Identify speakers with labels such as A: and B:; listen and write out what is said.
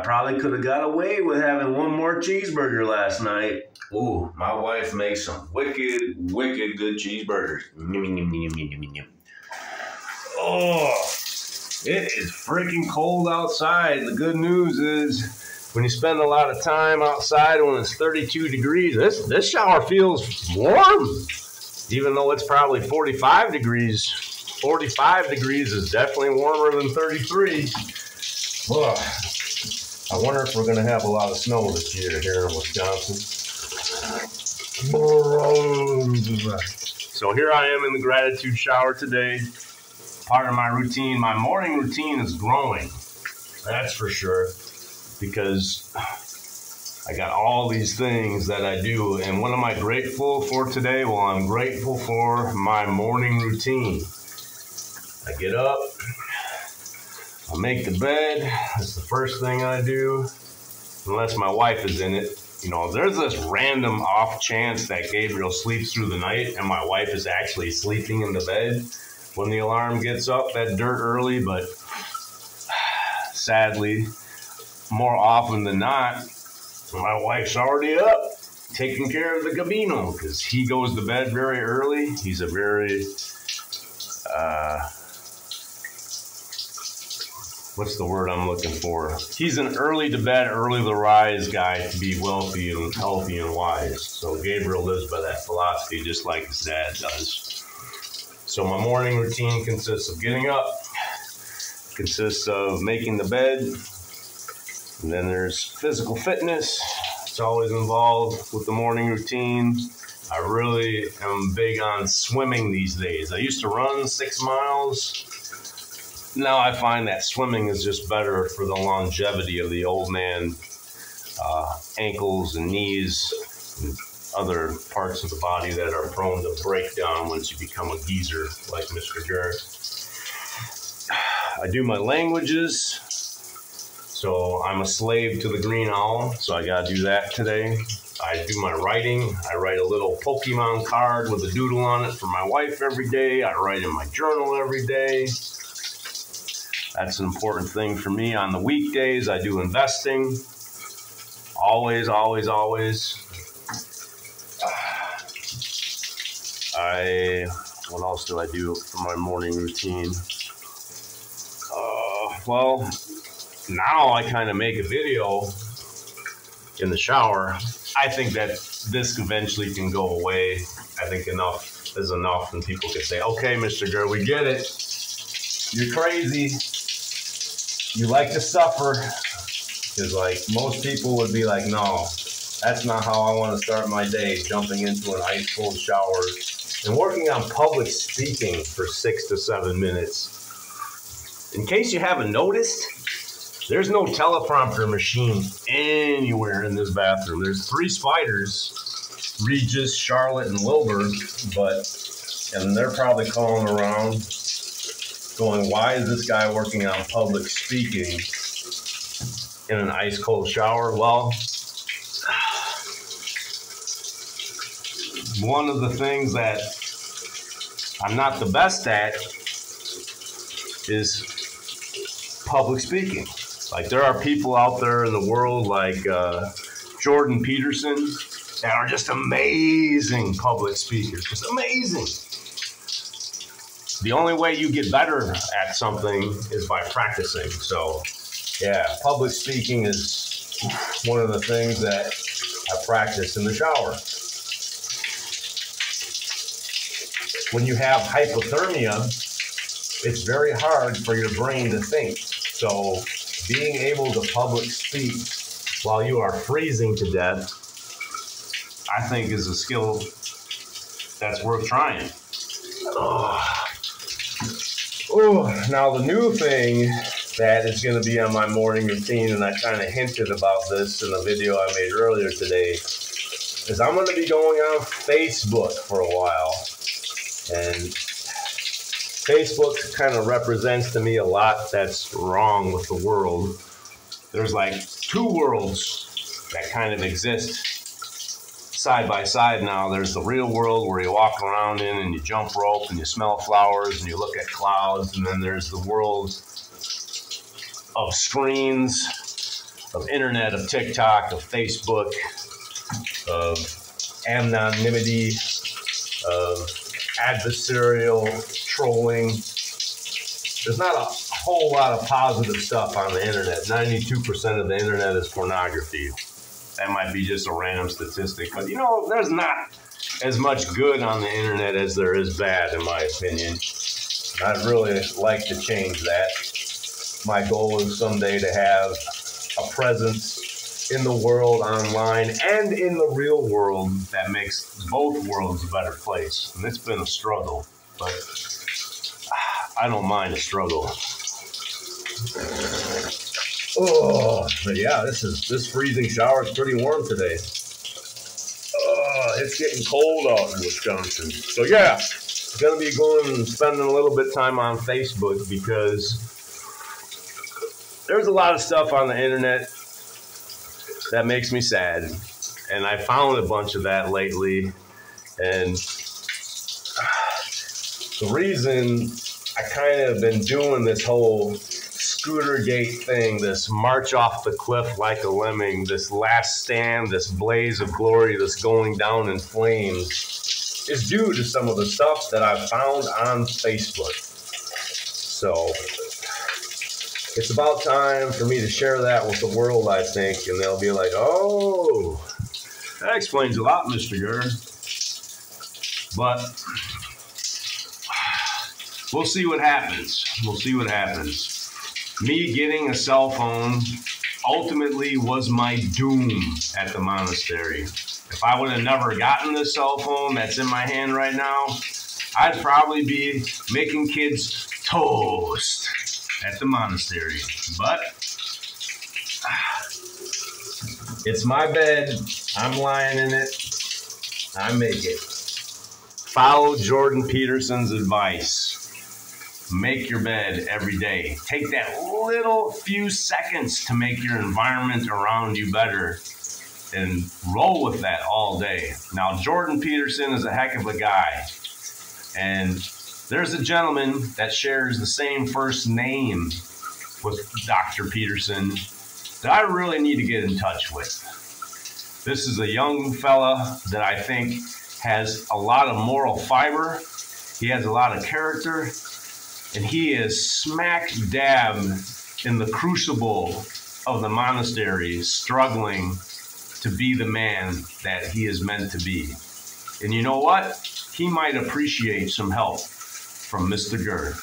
A: probably could have got away with having one more cheeseburger last night. Ooh, my wife makes some wicked good cheeseburgers. Oh, it is freaking cold outside. The good news is when you spend a lot of time outside when it's 32 degrees, this shower feels warm. Even though it's probably 45 degrees. 45 degrees is definitely warmer than 33. Ugh. I wonder if we're going to have a lot of snow this year here in Wisconsin. So here I am in the gratitude shower today. Part of my routine, my morning routine is growing. That's for sure. Because I got all these things that I do. And what am I grateful for today? Well, I'm grateful for my morning routine. I get up. I make the bed. That's the first thing I do. Unless my wife is in it. You know, there's this random off chance that Gabriel sleeps through the night and my wife is actually sleeping in the bed when the alarm gets up that dirt early. But sadly, more often than not, my wife's already up taking care of the Gabino because he goes to bed very early. He's a very... what's the word I'm looking for? He's an early to bed, early to rise guy to be wealthy and healthy and wise. So Gabriel lives by that philosophy just like his dad does. So my morning routine consists of getting up, consists of making the bed, and then there's physical fitness. It's always involved with the morning routine. I really am big on swimming these days. I used to run 6 miles. Now I find that swimming is just better for the longevity of the old man ankles and knees and other parts of the body that are prone to break down once you become a geezer like Mrgrrr. I do my languages, so I'm a slave to the green owl, so I gotta do that today. I do my writing. I write a little Pokemon card with a doodle on it for my wife every day. I write in my journal every day. That's an important thing for me. On the weekdays, I do investing. Always, always, always. What else do I do for my morning routine? Well, now I kind of make a video in the shower. I think that this eventually can go away. I think enough is enough, and people can say, okay, Mrgrrr, we get it. You're crazy. You like to suffer. Because like most people would be like, no, that's not how I want to start my day, jumping into an ice cold shower and working on public speaking for 6 to 7 minutes. In case you haven't noticed, there's no teleprompter machine anywhere in this bathroom. There's 3 spiders, Regis, Charlotte, and Wilbur, and they're probably calling around going, why is this guy working on public speaking in an ice cold shower? Well, one of the things that I'm not the best at is public speaking. Like there are people out there in the world like Jordan Peterson that are just amazing public speakers, just amazing. The only way you get better at something is by practicing. So yeah, public speaking is one of the things that I practice in the shower. When you have hypothermia, it's very hard for your brain to think. So being able to public speak while you are freezing to death, I think is a skill that's worth trying. Now the new thing that is going to be on my morning routine, and I kind of hinted about this in a video I made earlier today, is I'm going to be going on Facebook for a while. And Facebook kind of represents to me a lot that's wrong with the world. There's like 2 worlds that kind of exist side by side now. There's the real world where you walk around in and you jump rope and you smell flowers and you look at clouds. And then there's the world of screens, of internet, of TikTok, of Facebook, of anonymity, of adversarial trolling. There's not a whole lot of positive stuff on the internet. 92% of the internet is pornography. That might be just a random statistic, but you know, there's not as much good on the internet as there is bad, in my opinion. I'd really like to change that. My goal is someday to have a presence in the world online and in the real world that makes both worlds a better place. And it's been a struggle, but I don't mind a struggle. Oh, but yeah, this freezing shower is pretty warm today. It's getting cold out in Wisconsin. So yeah, going to be going and spending a little bit of time on Facebook because there's a lot of stuff on the internet that makes me sad. And I found a bunch of that lately. And the reason I kind of been doing this whole Scootergate thing, this march off the cliff like a lemming, this last stand, this blaze of glory, this going down in flames, is due to some of the stuff that I've found on Facebook. So it's about time for me to share that with the world, I think, and they'll be like, oh, that explains a lot, Mr. Gurr. But we'll see what happens. We'll see what happens. Me getting a cell phone ultimately was my doom at the monastery. If I would have never gotten this cell phone that's in my hand right now, I'd probably be making kids toast at the monastery. But it's my bed. I'm lying in it. I make it. Follow Jordan Peterson's advice. Make your bed every day. Take that little few seconds to make your environment around you better and roll with that all day. Now, Jordan Peterson is a heck of a guy. And there's a gentleman that shares the same first name with Dr. Peterson that I really need to get in touch with. This is a young fella that I think has a lot of moral fiber. He has a lot of character. And he is smack dab in the crucible of the monastery, struggling to be the man that he is meant to be. And you know what? He might appreciate some help from Mr. Gurr.